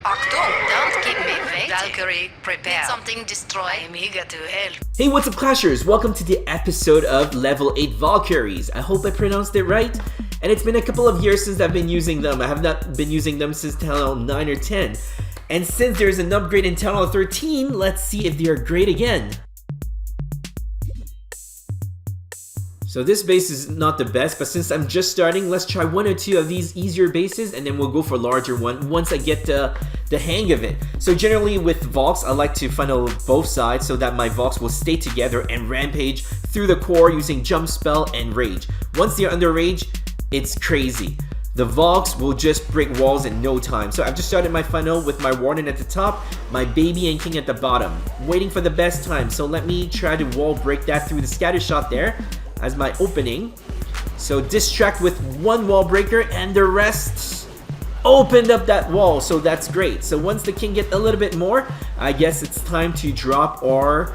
Achtung, don't keep me waiting. Valkyrie, prepare. Something destroy. I'm eager to help. Hey, what's up, Clashers? Welcome to the episode of Level 8 Valkyries. I hope I pronounced it right. And it's been a couple of years since I've been using them. I have not been using them since Town 9 or 10. And since there's an upgrade in Town 13, let's see if they are great again. So this base is not the best, but since I'm just starting, let's try one or two of these easier bases and then we'll go for a larger one once I get the hang of it. So generally with Valks, I like to funnel both sides so that my Valks will stay together and rampage through the core using jump spell and rage. Once they're under rage, it's crazy. The Valks will just break walls in no time. So I've just started my funnel with my Warden at the top, my Baby and King at the bottom, waiting for the best time. So let me try to wall break that through the scatter shot there as my opening. So distract with one wall breaker and the rest opened up that wall, so that's great. So once the king get a little bit more, I guess it's time to drop our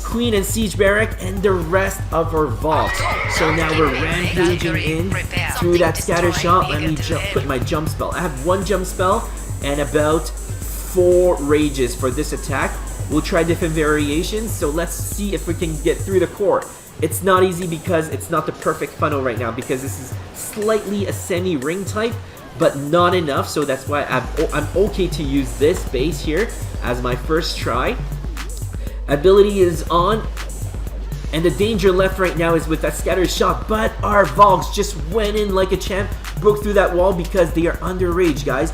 queen and siege barrack and the rest of our vault. So now we're rampaging in through that scatter shot. Let me put my jump spell. I have one jump spell and about 4 rages for this attack. We'll try different variations, so let's see if we can get through the core. It's not easy because it's not the perfect funnel right now because this is slightly a semi-ring type, but not enough, so that's why I'm okay to use this base here as my first try. Ability is on, and the danger left right now is with that scatter shot, but our Valks just went in like a champ, broke through that wall because they are under rage, guys.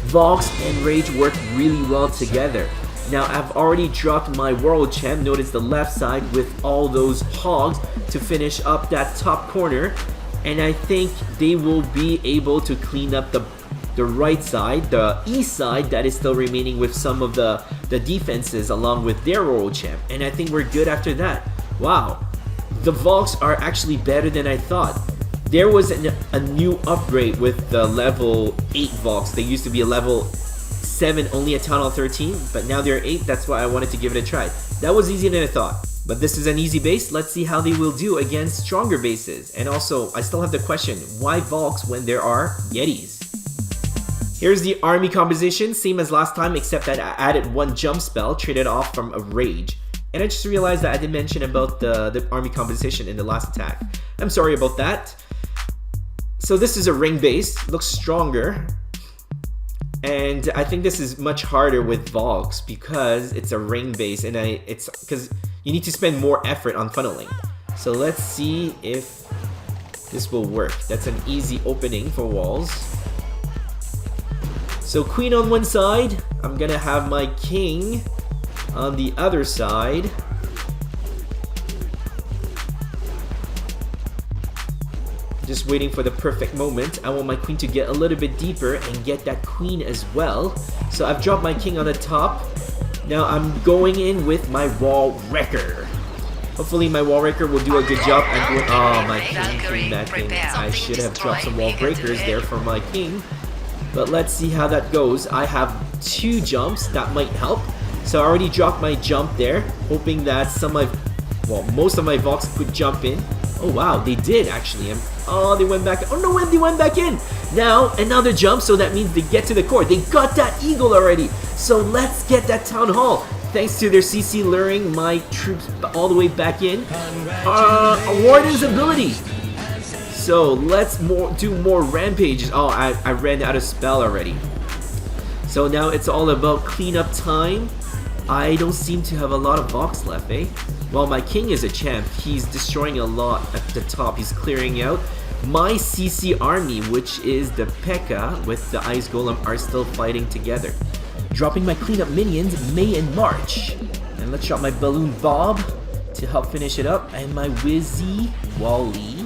Valks and rage work really well together. Now I've already dropped my world champ, notice the left side with all those hogs to finish up that top corner, and I think they will be able to clean up the right side, the east side that is still remaining with some of the defenses along with their world champ, and I think we're good after that. Wow, the Valks are actually better than I thought. There was a new upgrade with the level 8 Valks. They used to be a level 7 only at Town Hall 13, but now they're 8, that's why I wanted to give it a try. That was easier than I thought. But this is an easy base, let's see how they will do against stronger bases. And also, I still have the question, why Valks when there are Yetis? Here's the army composition, same as last time except that I added one jump spell, traded off from a rage. And I just realized that I didn't mention about the army composition in the last attack. I'm sorry about that. So this is a ring base, looks stronger. And I think this is much harder with Valks because it's a ring base and it's because you need to spend more effort on funneling. So let's see if this will work. That's an easy opening for walls. So queen on one side, I'm gonna have my king on the other side. Just waiting for the perfect moment. I want my queen to get a little bit deeper and get that queen as well. So I've dropped my king on the top. Now I'm going in with my wall wrecker. Hopefully my wall wrecker will do a good job. Oh, my king came back in. I should have dropped some wall breakers there for my king. But let's see how that goes. I have 2 jumps that might help. So I already dropped my jump there, hoping that most of my Valks could jump in. Oh wow, they did actually. Oh, they went back. Oh no, they went back in. Now, another jump, so that means they get to the core. They got that eagle already. So let's get that town hall. Thanks to their CC luring my troops all the way back in. Warden's ability. So let's do more rampages. Oh, I ran out of spell already. So now it's all about cleanup time. I don't seem to have a lot of Valks left, eh? Well, my king is a champ. He's destroying a lot at the top. He's clearing out. My CC army, which is the P.E.K.K.A. with the Ice Golem, are still fighting together. Dropping my cleanup minions, May and March. And let's drop my Balloon Bob to help finish it up. And my Wizzy Wally.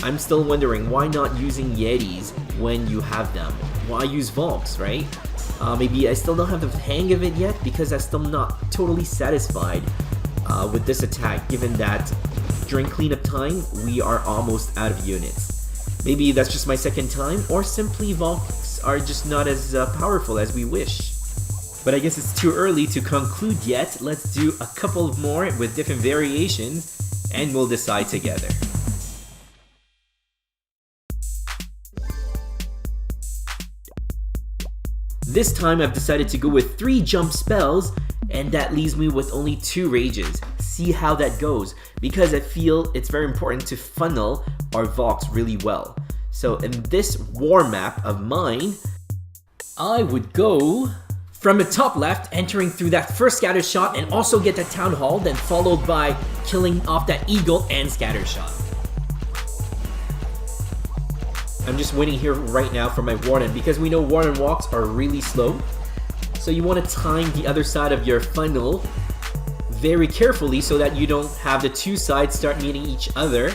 I'm still wondering, why not using Yetis when you have them? Why use Valks, right? Maybe I still don't have the hang of it yet because I'm still not totally satisfied with this attack, given that during cleanup time, we are almost out of units. Maybe that's just my second time, or simply Valks are just not as powerful as we wish. But I guess it's too early to conclude yet. Let's do a couple more with different variations, and we'll decide together. This time I've decided to go with 3 jump spells, and that leaves me with only 2 rages. See how that goes, because I feel it's very important to funnel our Valks really well. So in this war map of mine, I would go from the top left, entering through that first scatter shot and also get that town hall, then followed by killing off that eagle and scatter shot. I'm just waiting here right now for my Warden because we know Warden walks are really slow. So you want to time the other side of your funnel very carefully so that you don't have the 2 sides start meeting each other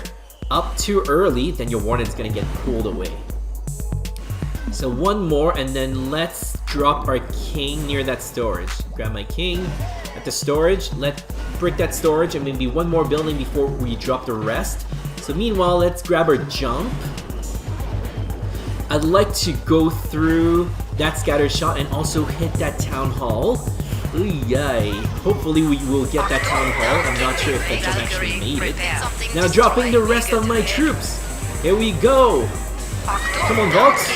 up too early, then your Warden's gonna get pulled away. So 1 more, and then let's drop our king near that storage. Grab my king at the storage, let's break that storage, and maybe 1 more building before we drop the rest. So meanwhile, let's grab our jump. I'd like to go through that scatter shot and also hit that town hall. Ooh, yay. Hopefully we will get that town hall. I'm not sure if the jump actually made it. Now dropping the rest of my troops. Here we go. Come on, Valks.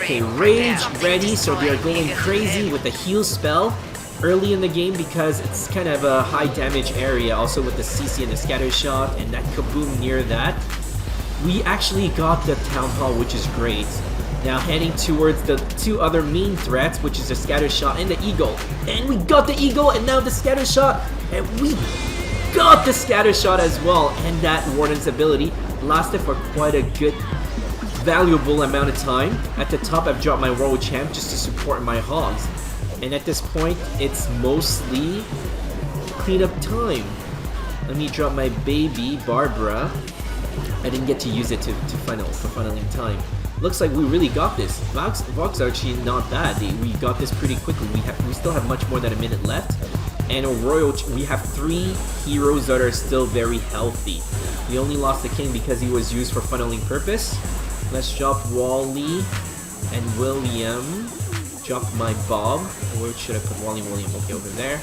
Okay, rage ready, so they are going crazy with the heal spell early in the game because it's kind of a high damage area, also with the CC and the scatter shot and that kaboom near that. We actually got the town hall, which is great. Now heading towards the 2 other main threats, which is the scatter shot and the eagle. And we got the eagle and now the scatter shot, and we got the scatter shot as well. And that Warden's ability lasted for quite a good, valuable amount of time. At the top, I've dropped my world champ just to support my hogs. And at this point, it's mostly cleanup time. Let me drop my baby, Barbara. I didn't get to use it to funnel, for funneling time. Looks like we really got this. Valks are actually not bad. We got this pretty quickly. We still have much more than a minute left. And a royal, we have 3 heroes that are still very healthy. We only lost the king because he was used for funneling purpose. Let's drop Wally and William. Drop my Bob. Where should I put Wally and William? Okay, over there.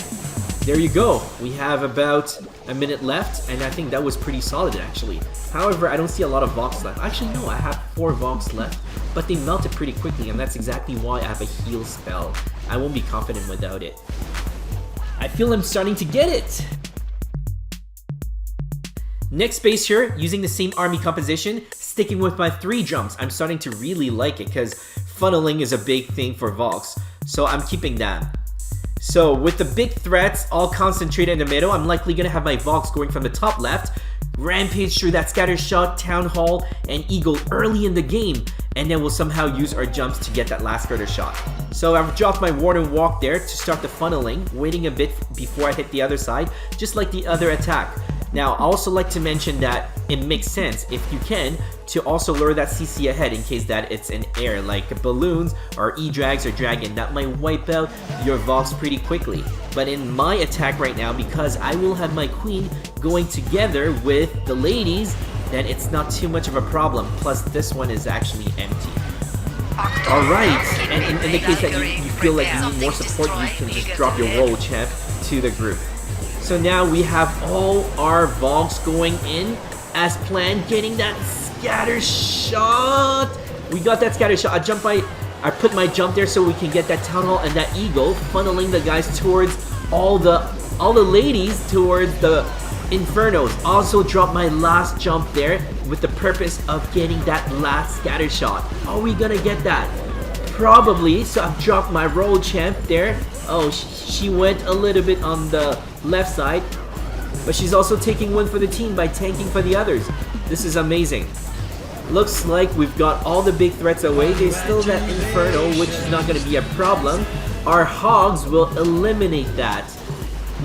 There you go. We have about a minute left, and I think that was pretty solid actually. However, I don't see a lot of Valks left. Actually, no, I have 4 Valks left, but they melted pretty quickly, and that's exactly why I have a heal spell. I won't be confident without it. I feel I'm starting to get it! Next base here, using the same army composition, sticking with my 3 jumps. I'm starting to really like it because funneling is a big thing for Valks, so I'm keeping that. So with the big threats all concentrated in the middle, I'm likely going to have my Valks going from the top left, rampage through that scatter shot, town hall, and eagle early in the game, and then we'll somehow use our jumps to get that last scatter shot. So I've dropped my Warden Walk there to start the funneling, waiting a bit before I hit the other side, just like the other attack. Now, I also like to mention that it makes sense, if you can, to also lure that CC ahead in case that it's in air, like balloons or E-Drags or Dragon. That might wipe out your Valks pretty quickly. But in my attack right now, because I will have my Queen going together with the ladies, then it's not too much of a problem. Plus, this one is actually empty. Alright, and in the case that you feel like you need more support, you can just drop your World Champ to the group. So now we have all our Valks going in as planned, getting that scatter shot. We got that scatter shot. I put my jump there so we can get that town hall and that eagle, funneling the guys towards all the ladies towards the infernos. Also drop my last jump there with the purpose of getting that last scatter shot. Are we gonna get that? Probably. So I've dropped my roll champ there. Oh, she went a little bit on the left side, but she's also taking one for the team by tanking for the others. This is amazing. Looks like we've got all the big threats away. There's still that Inferno, which is not going to be a problem. Our hogs will eliminate that.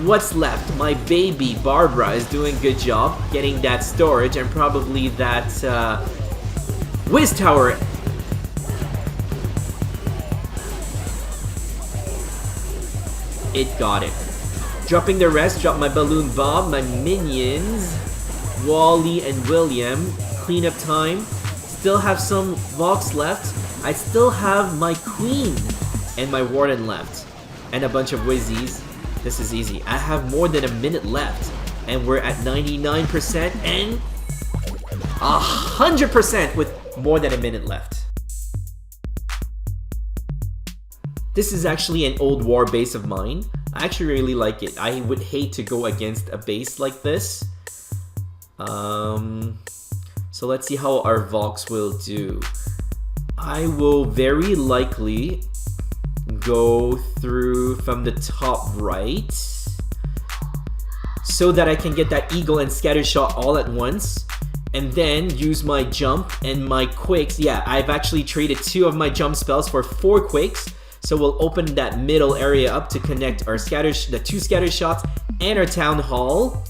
What's left? My baby Barbara is doing a good job getting that storage and probably that Wiz Tower. It got it. Dropping the rest, drop my Balloon Bob, my minions, Wally and William. Cleanup time. Still have some Valks left. I still have my Queen and my Warden left. And a bunch of Wizzies. This is easy. I have more than a minute left. And we're at 99% and 100% with more than a minute left. This is actually an old war base of mine. I actually really like it. I would hate to go against a base like this. So let's see how our Valks will do. I will very likely go through from the top right so that I can get that eagle and scatter shot all at once, and then use my jump and my quakes. Yeah, I've actually traded 2 of my jump spells for 4 quakes, so we'll open that middle area up to connect our the 2 scatter shots and our town hall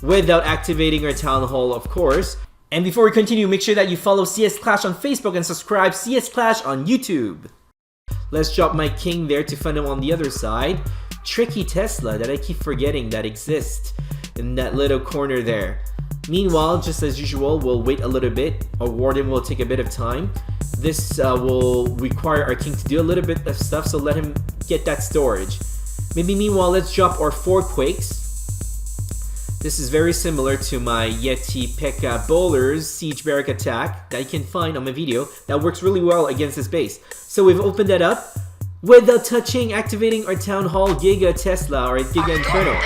without activating our town hall, of course. And before we continue, make sure that you follow CS Clash on Facebook and subscribe CS Clash on YouTube. Let's drop my king there to find him on the other side. Tricky Tesla that I keep forgetting that exists in that little corner there. Meanwhile, just as usual, we'll wait a little bit. Our warden will take a bit of time. This will require our king to do a little bit of stuff, so let him get that storage. Maybe meanwhile, let's drop our 4 quakes. This is very similar to my Yeti P.E.K.K.A. Bowler's Siege Barrack attack that you can find on my video that works really well against this base. So we've opened that up without touching, activating our Town Hall Giga Tesla or Giga Inferno.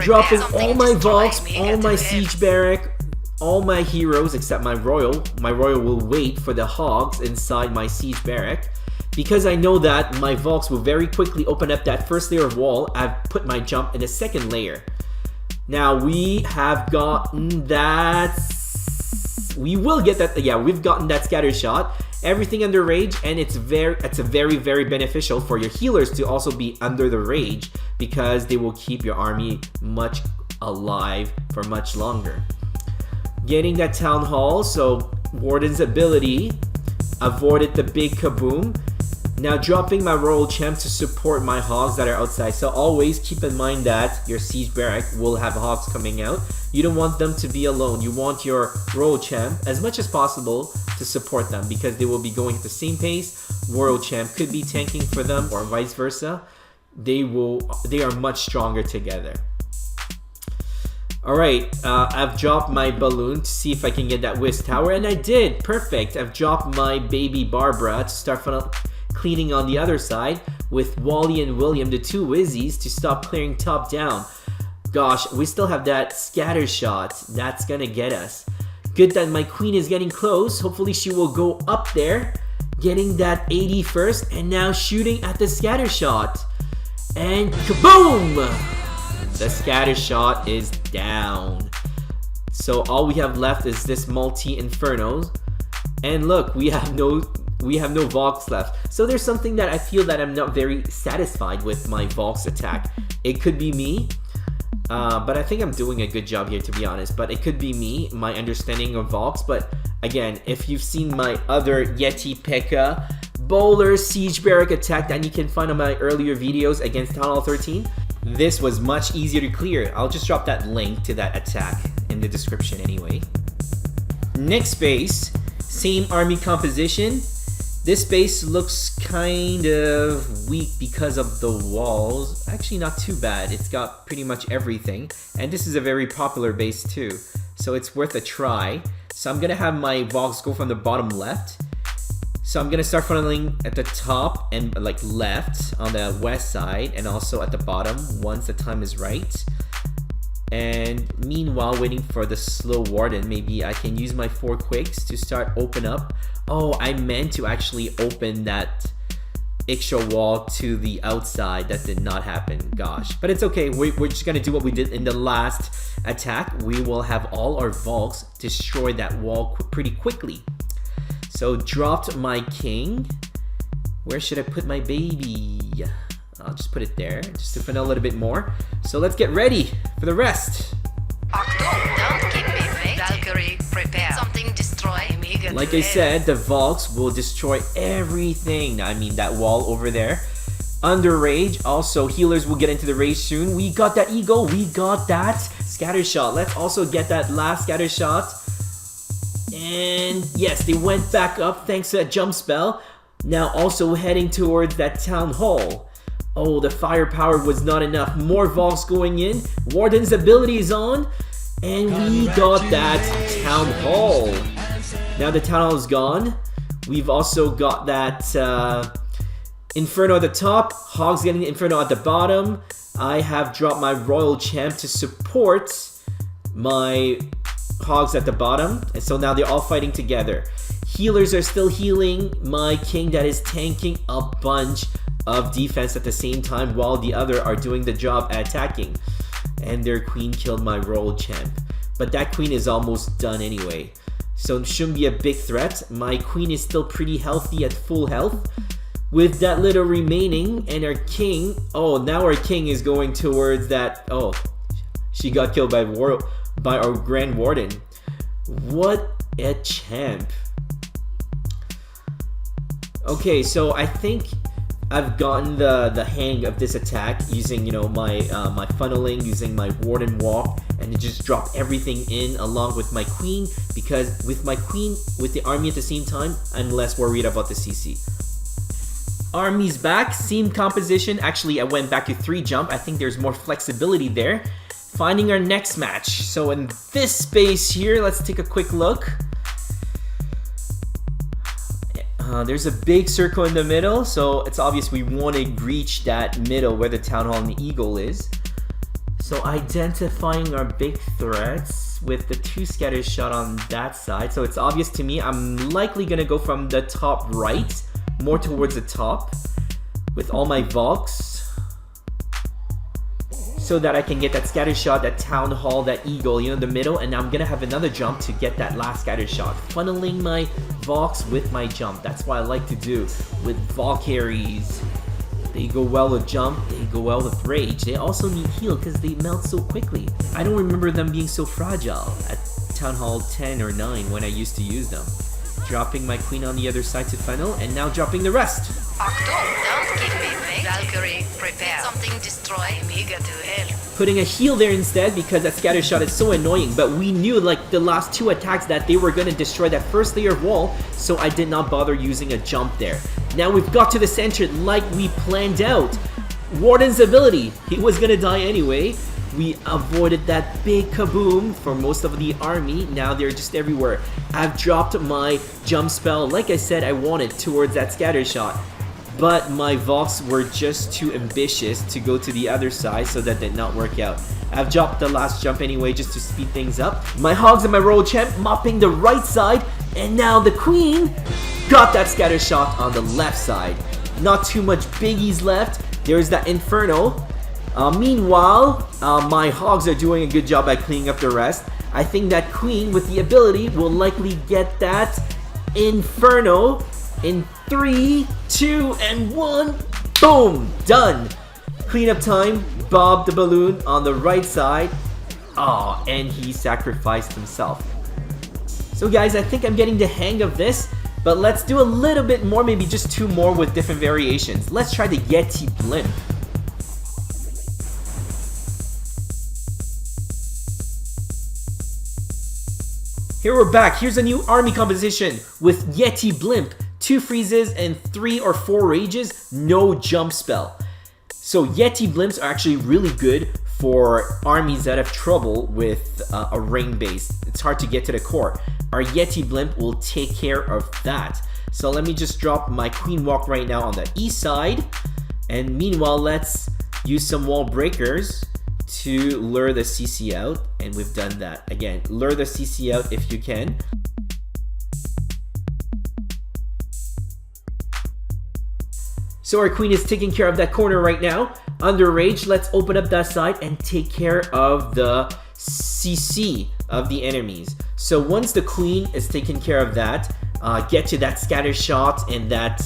Dropping all my Valks, all my Siege Barrack, all my heroes except my Royal. My Royal will wait for the hogs inside my Siege Barrack. Because I know that my Valks will very quickly open up that first layer of wall, I've put my jump in the second layer. Now we have gotten that... We will get that... Yeah, we've gotten that scatter shot. Everything under rage, and it's very beneficial for your healers to also be under the rage, because they will keep your army much alive for much longer. Getting that town hall, so Warden's ability avoided the big kaboom. Now dropping my Royal Champ to support my hogs that are outside. So always keep in mind that your Siege Barrack will have hogs coming out. You don't want them to be alone. You want your Royal Champ as much as possible to support them, because they will be going at the same pace. Royal Champ could be tanking for them or vice versa. They are much stronger together. Alright, I've dropped my balloon to see if I can get that Whisk Tower, and I did! Perfect! I've dropped my baby Barbara to start cleaning on the other side with Wally and William, the 2 Wizzies, to stop clearing top down. Gosh, we still have that scatter shot. That's gonna get us. Good that my queen is getting close. Hopefully she will go up there, getting that 80 first, and now shooting at the scatter shot. And kaboom! The scatter shot is down. So all we have left is this multi-infernos. And look, we have no Valks left. So there's something that I feel that I'm not very satisfied with my Valks attack. It could be me, but I think I'm doing a good job here, to be honest. But it could be me, my understanding of Valks. But again, if you've seen my other Yeti P.E.K.K.A. Bowler Siege Barrack attack that you can find on my earlier videos against Town Hall 13, this was much easier to clear. I'll just drop that link to that attack in the description anyway. Next base, same army composition. This base looks kind of weak because of the walls. Actually, not too bad. It's got pretty much everything. And this is a very popular base too, so it's worth a try. So I'm gonna have my Valks go from the bottom left. So I'm gonna start funneling at the top and like left on the west side, and also at the bottom once the time is right. And meanwhile, waiting for the slow Warden, maybe I can use my 4 quakes to start open up. Oh, I meant to actually open that extra wall to the outside. That did not happen, gosh. But it's okay, we're just gonna do what we did in the last attack. We will have all our Valks destroy that wall pretty quickly. So dropped my king. Where should I put my baby? I'll just put it there, just to finesse a little bit more. So let's get ready for the rest. Don't keep me waiting. Valkyrie, prepare. Something destroy me. Like I said, the Valks will destroy everything. I mean, that wall over there. Under rage. Also, healers will get into the rage soon. We got that eagle. We got that scatter shot. Let's also get that last scatter shot. And yes, they went back up thanks to that jump spell. Now also heading towards that town hall. Oh, the firepower was not enough. More Valks going in. Warden's ability is on. And we got that town hall. Now the town hall is gone. We've also got that Inferno at the top, Hogs getting Inferno at the bottom. I have dropped my Royal Champ to support my Hogs at the bottom, and so now they're all fighting together. Healers are still healing my king that is tanking a bunch of defense at the same time while the other are doing the job at attacking. And their queen killed my Royal Champ. But that queen is almost done anyway, so it shouldn't be a big threat. My queen is still pretty healthy at full health. With that little remaining, and our king, oh, now our king is going towards that, oh, she got killed by our Grand Warden. What a champ. Okay, so I think I've gotten the hang of this attack using, you know, my funneling, using my Warden Walk, and to just drop everything in along with my queen, because with my queen, with the army at the same time, I'm less worried about the CC. Army's back, same composition. Actually, I went back to 3 jump. I think there's more flexibility there. Finding our next match. So in this space here, let's take a quick look. There's a big circle in the middle, so it's obvious we want to reach that middle where the Town Hall and the Eagle is. So identifying our big threats with the 2 scatter shot on that side. So it's obvious to me I'm likely going to go from the top right, more towards the top, with all my Valks, so that I can get that scatter shot, that Town Hall, that Eagle, you know, the middle, and now I'm gonna have another jump to get that last scatter shot. Funneling my Valks with my jump. That's what I like to do with Valkyries. They go well with jump, they go well with rage. They also need heal because they melt so quickly. I don't remember them being so fragile at Town Hall 10 or 9 when I used to use them. Dropping my queen on the other side to funnel, and now dropping the rest. Don't keep me big. Valkyrie, prepare. Something destroy. I'm eager to help. Putting a heal there instead because that scatter shot is so annoying, but we knew like the last 2 attacks that they were going to destroy that first layer of wall, so I did not bother using a jump there. Now we've got to the center like we planned out. Warden's ability, he was going to die anyway. We avoided that big kaboom for most of the army. Now they're just everywhere. I've dropped my jump spell, like I said I wanted, towards that scatter shot. But my Valks were just too ambitious to go to the other side, so that did not work out. I've dropped the last jump anyway just to speed things up. My Hogs and my Royal Champ mopping the right side, and now the Queen got that scatter shot on the left side. Not too much biggies left. There's that Inferno. Meanwhile, my Hogs are doing a good job at cleaning up the rest. I think that Queen with the ability will likely get that Inferno in 3, 2, and 1. Boom! Done! Cleanup time. Bob the balloon on the right side. Oh, and he sacrificed himself. So guys, I think I'm getting the hang of this, but let's do a little bit more, maybe just 2 more with different variations. Let's try the Yeti Blimp. Here we're back. Here's a new army composition with Yeti Blimp. 2 freezes and 3 or 4 rages, no jump spell. So Yeti Blimps are actually really good for armies that have trouble with a ring base. It's hard to get to the core. Our Yeti Blimp will take care of that. So let me just drop my Queen Walk right now on the east side. And meanwhile, let's use some wall breakers to lure the CC out, and we've done that. Again, lure the CC out if you can. So our queen is taking care of that corner right now. Under rage, let's open up that side and take care of the CC of the enemies. So once the queen is taking care of that, get to that scatter shot and that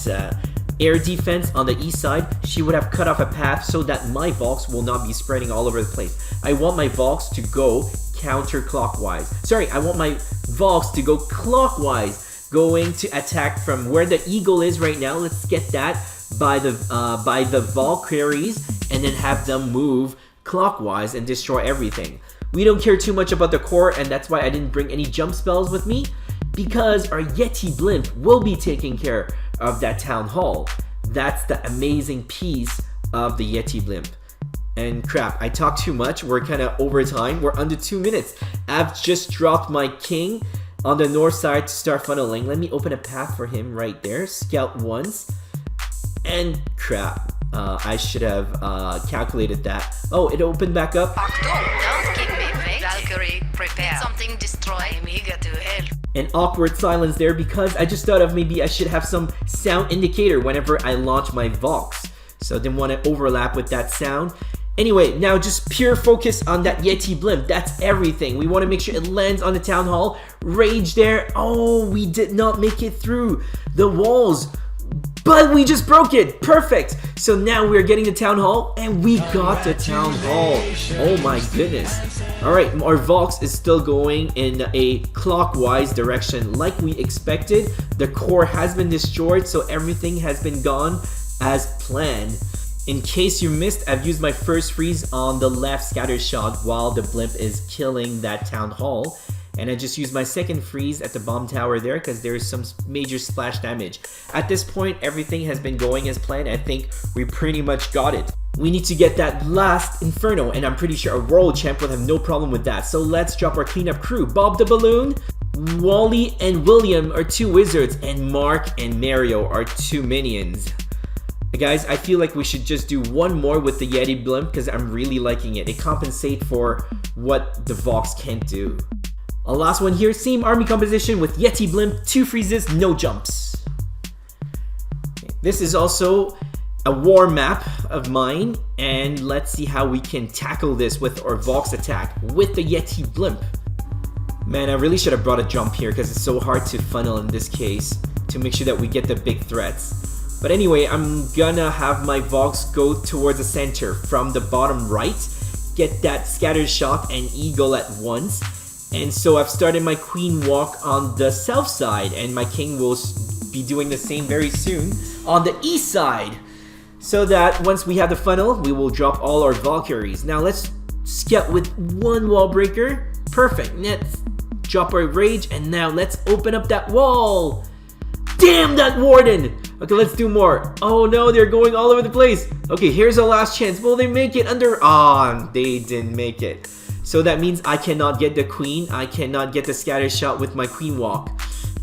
air defense on the east side, she would have cut off a path so that my Valks will not be spreading all over the place. I want my Valks to go counterclockwise. Sorry, I want my Valks to go clockwise, going to attack from where the eagle is right now. Let's get that by the Valkyries, and then have them move clockwise and destroy everything. We don't care too much about the core, and that's why I didn't bring any jump spells with me, because our Yeti Blimp will be taking care of that town hall. That's the amazing piece of the Yeti Blimp. And crap, I talked too much. We're kind of over time. We're under 2 minutes. I've just dropped my king on the north side to start funneling. Let me open a path for him right there. Scout once. And crap. I should have calculated that. Oh, it opened back up. Don't keep me waiting. Valkyrie, prepare. Something destroy. I'm eager to help. An awkward silence there because I just thought of maybe I should have some sound indicator whenever I launch my Valks. So I didn't want to overlap with that sound. Anyway, now just pure focus on that Yeti blimp. That's everything. We want to make sure it lands on the town hall. Rage there. Oh, we did not make it through the walls. But we just broke it. Perfect. So now we're getting the town hall and we got the town hall. Oh my goodness. Alright, our Valks is still going in a clockwise direction like we expected. The core has been destroyed, so everything has been gone as planned. In case you missed, I've used my first freeze on the left scatter shot while the blimp is killing that town hall. And I just used my second freeze at the bomb tower there because there is some major splash damage. At this point, everything has been going as planned. I think we pretty much got it. We need to get that last Inferno, and I'm pretty sure a World Champ will have no problem with that. So let's drop our cleanup crew. Bob the Balloon, Wally and William are 2 wizards, and Mark and Mario are 2 minions. Guys, I feel like we should just do one more with the Yeti blimp because I'm really liking it. It compensates for what the Valks can't do. A last one here, same army composition with Yeti blimp, 2 freezes, no jumps. Okay, this is also a war map of mine, and let's see how we can tackle this with our Valks attack with the Yeti blimp. Man, I really should have brought a jump here because it's so hard to funnel in this case to make sure that we get the big threats. But anyway, I'm gonna have my Valks go towards the center from the bottom right, get that scatter shot and eagle at once. And so I've started my queen walk on the south side, and my king will be doing the same very soon on the east side. So that once we have the funnel, we will drop all our Valkyries. Now let's scout with 1 wall breaker. Perfect. Let's drop our rage, and now let's open up that wall. Damn that warden! Okay, let's do more. Oh no, they're going all over the place. Okay, here's our last chance. Will they make it under? Ah, they didn't make it. So that means I cannot get the queen. I cannot get the scatter shot with my queen walk.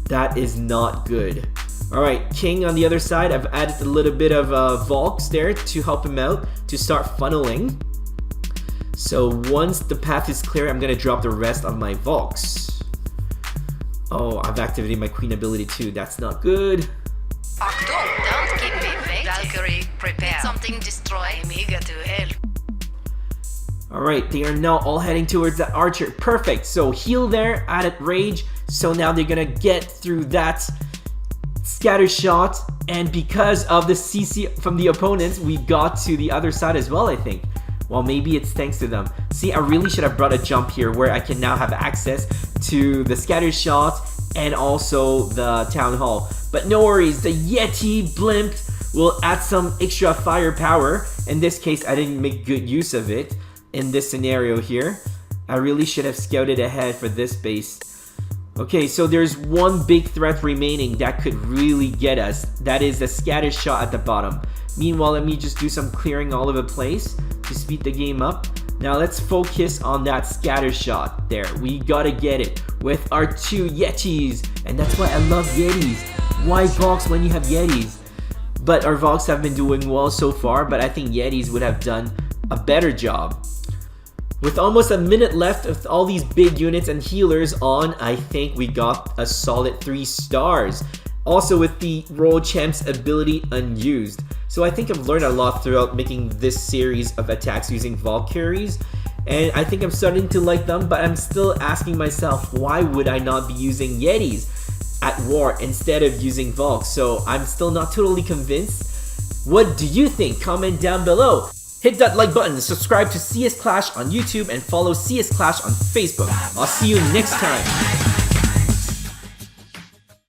That is not good. Alright, king on the other side. I've added a little bit of Valks there to help him out to start funneling. So once the path is clear, I'm going to drop the rest of my Valks. Oh, I've activated my queen ability too. That's not good. Don't keep me waiting. Valkyrie, prepare. Something destroy. I'm eager to help. Alright, they are now all heading towards the archer. Perfect. So heal there, added rage. So now they're gonna get through that scatter shot. And because of the CC from the opponents, we got to the other side as well, I think. Well, maybe it's thanks to them. See, I really should have brought a jump here where I can now have access to the scatter shot and also the town hall. But no worries, the Yeti blimp will add some extra firepower. In this case, I didn't make good use of it. In this scenario here, I really should have scouted ahead for this base. Okay, so there's one big threat remaining that could really get us. That is the scatter shot at the bottom. Meanwhile, let me just do some clearing all over the place to speed the game up. Now let's focus on that scatter shot there. We gotta get it with our 2 Yetis. And that's why I love Yetis. Why Valks when you have Yetis? But our Valks have been doing well so far, but I think Yetis would have done a better job. With almost a minute left with all these big units and healers on, I think we got a solid 3 stars. Also with the World Champ's ability unused. So I think I've learned a lot throughout making this series of attacks using Valkyries. And I think I'm starting to like them, but I'm still asking myself, why would I not be using Yetis at war instead of using Valks? So I'm still not totally convinced. What do you think? Comment down below. Hit that like button, subscribe to CS Clash on YouTube, and follow CS Clash on Facebook. I'll see you next time.